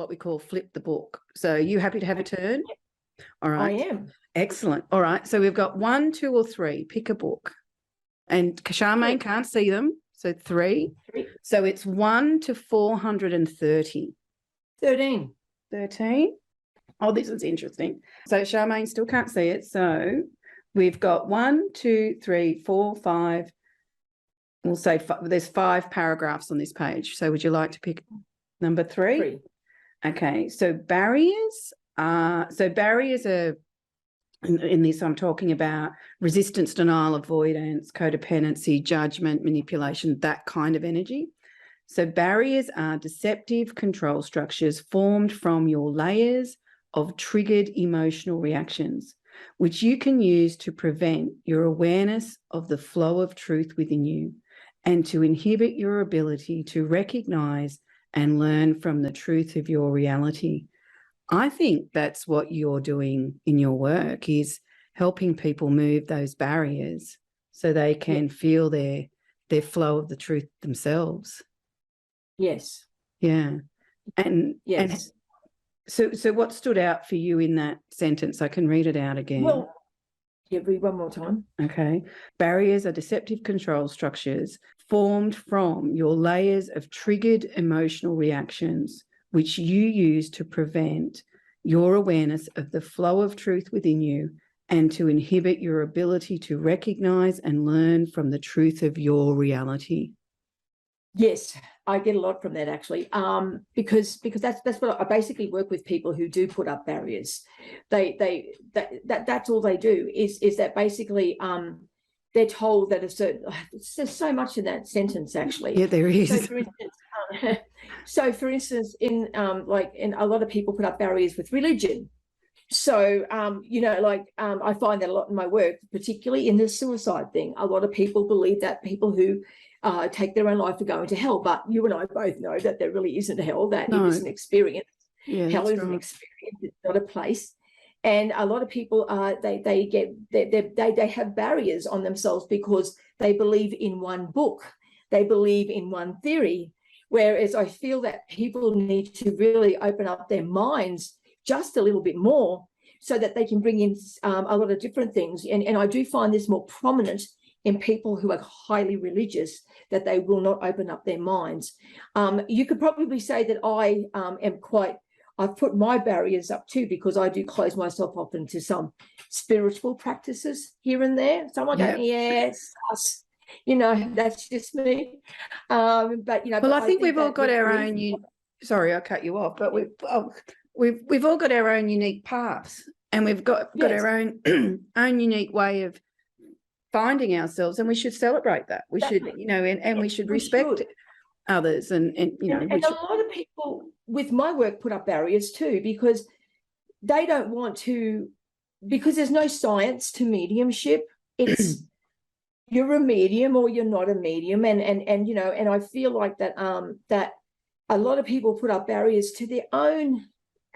what we call flip the book. So you happy to have a turn? All right. I am. Excellent. All right. So we've got 1, 2, or 3. Pick a book. And Charmaine can't see them. So 3. So it's 1 to 430. 13. 13. Oh, this is interesting. So Charmaine still can't see it. So we've got 1, 2, 3, 4, 5. We'll say there's 5 paragraphs on this page. So would you like to pick number 3? 3. Okay. So barriers are in this, I'm talking about resistance, denial, avoidance, codependency, judgment, manipulation, that kind of energy. So barriers are deceptive control structures formed from your layers of triggered emotional reactions, which you can use to prevent your awareness of the flow of truth within you and to inhibit your ability to recognize and learn from the truth of your reality. I think that's what you're doing in your work, is helping people move those barriers so they can feel their flow of the truth themselves. Yes. Yeah. And yes. And so what stood out for you in that sentence? I can read it out again. Well, read one more time. Okay. Barriers are deceptive control structures formed from your layers of triggered emotional reactions, which you use to prevent your awareness of the flow of truth within you and to inhibit your ability to recognize and learn from the truth of your reality. Yes, I get a lot from that actually, because that's what I basically work with, people who do put up barriers. That's all they do is that basically they're told that there's so much in that sentence actually. Yeah, there is. So for instance, in a lot of people put up barriers with religion. So I find that a lot in my work, particularly in the suicide thing. A lot of people believe that people who take their own life are going to hell, but you and I both know that there really isn't hell, that it is an experience. Hell is an experience, it's not a place. And a lot of people they have barriers on themselves because they believe in one book, they believe in one theory. Whereas I feel that people need to really open up their minds just a little bit more so that they can bring in a lot of different things. And I do find this more prominent in people who are highly religious, that they will not open up their minds. You could probably say that I I've put my barriers up too, because I do close myself off into some spiritual practices here and there. Someone going, yes, us. That's just me. But well, I think we've all got our own. Sorry, I cut you off, but we've all got our own unique paths, and we've got our own own unique way of finding ourselves, and we should celebrate that. We should, and we should respect others, and a lot of people with my work put up barriers too, because they don't want to, because there's no science to mediumship. It's you're a medium or you're not a medium, and I feel like that that a lot of people put up barriers to their own,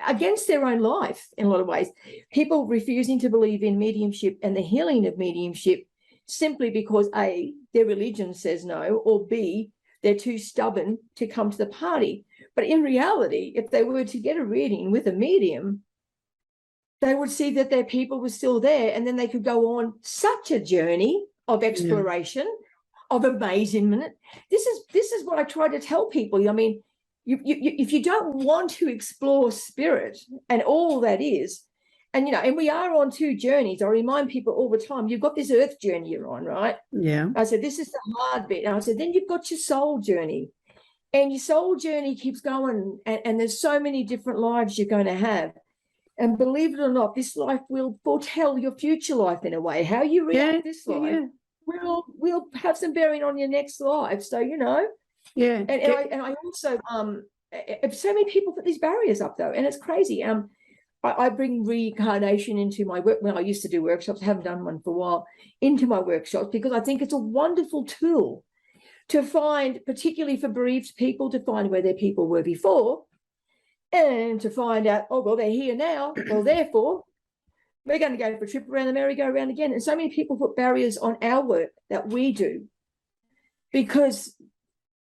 against their own life in a lot of ways. People refusing to believe in mediumship and the healing of mediumship simply because A, their religion says no, or B, they're too stubborn to come to the party. But in reality, if they were to get a reading with a medium, they would see that their people were still there, and then they could go on such a journey of exploration, of amazement. This is what I try to tell people. I mean, if you don't want to explore spirit and all that is, and we are on 2 journeys. I remind people all the time, you've got this earth journey you're on, right? Yeah. I said, this is the hard bit. And I said, then you've got your soul journey. And your soul journey keeps going, and there's so many different lives you're going to have. And believe it or not, this life will foretell your future life in a way. How you react this life will have some bearing on your next life. So, And I also, so many people put these barriers up though, and it's crazy. I bring reincarnation into my work. When I used to do workshops, I haven't done one for a while, into my workshops, because I think it's a wonderful tool to find, particularly for bereaved people, to find where their people were before, and to find out, oh, well, they're here now. Well, therefore, we're going to go for a trip around the merry-go-round again. And so many people put barriers on our work that we do because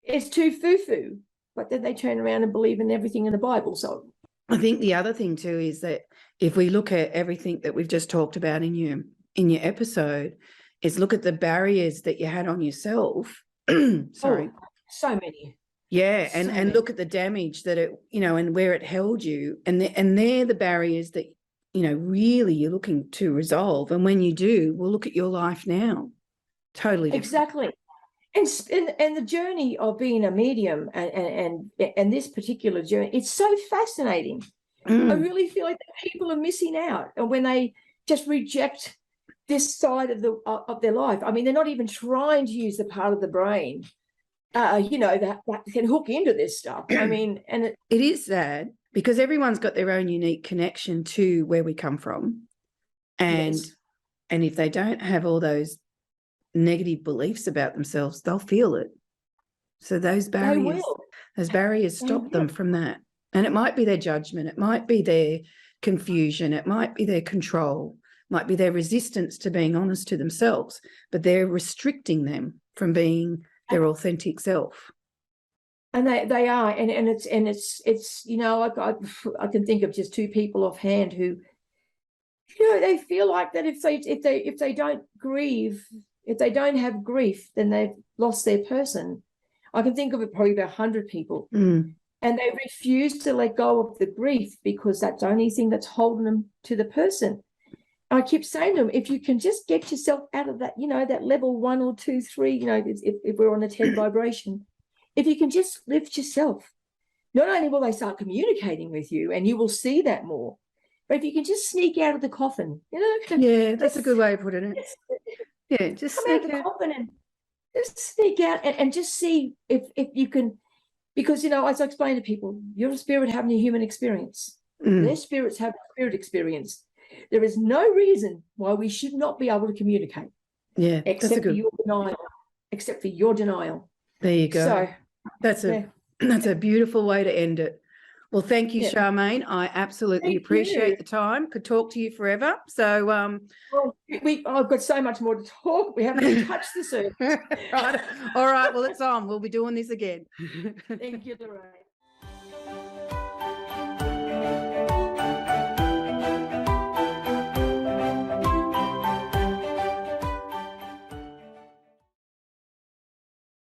it's too foo-foo. But then they turn around and believe in everything in the Bible. So I think the other thing too is that if we look at everything that we've just talked about in your episode, is look at the barriers that you had on yourself. Sorry. Oh, so many. Yeah, So and many. look at the damage that it, and where it held you, and they're the barriers that really you're looking to resolve. And when you do, we'll look at your life now, totally different. Exactly. And the journey of being a medium and this particular journey, it's so fascinating. I really feel like people are missing out, and when they just reject this side of their life. I mean, they're not even trying to use the part of the brain, that can hook into this stuff. I mean, and it is sad because everyone's got their own unique connection to where we come from, and yes. and if they don't have all those negative beliefs about themselves, they'll feel it. So those barriers stop them from that. And it might be their judgment, it might be their confusion, it might be their control, it might be their resistance to being honest to themselves, but they're restricting them from being their authentic self. And they are, and it's I can think of just two people offhand who, they feel like that if they don't grieve, if they don't have grief, then they've lost their person. I can think of it probably about 100 people. And they refuse to let go of the grief because that's the only thing that's holding them to the person. I keep saying to them, if you can just get yourself out of that, that level 1 or 2, 3, if we're on a 10 vibration, if you can just lift yourself, not only will they start communicating with you and you will see that more, but if you can just sneak out of the coffin, Yeah, that's a good way of putting it. Yeah, just come out of the coffin and just sneak out and just see if you can, because, as I explain to people, you're a spirit having a human experience. Their spirits have a spirit experience. There is no reason why we should not be able to communicate. Yeah, except for your denial. There you go. So that's a beautiful way to end it. Well, thank you, Charmaine. I absolutely appreciate the time. Could talk to you forever. So, I've got so much more to talk. We haven't even touched the surface. Right. All right. Well, it's on. We'll be doing this again. Thank you, Lorraine.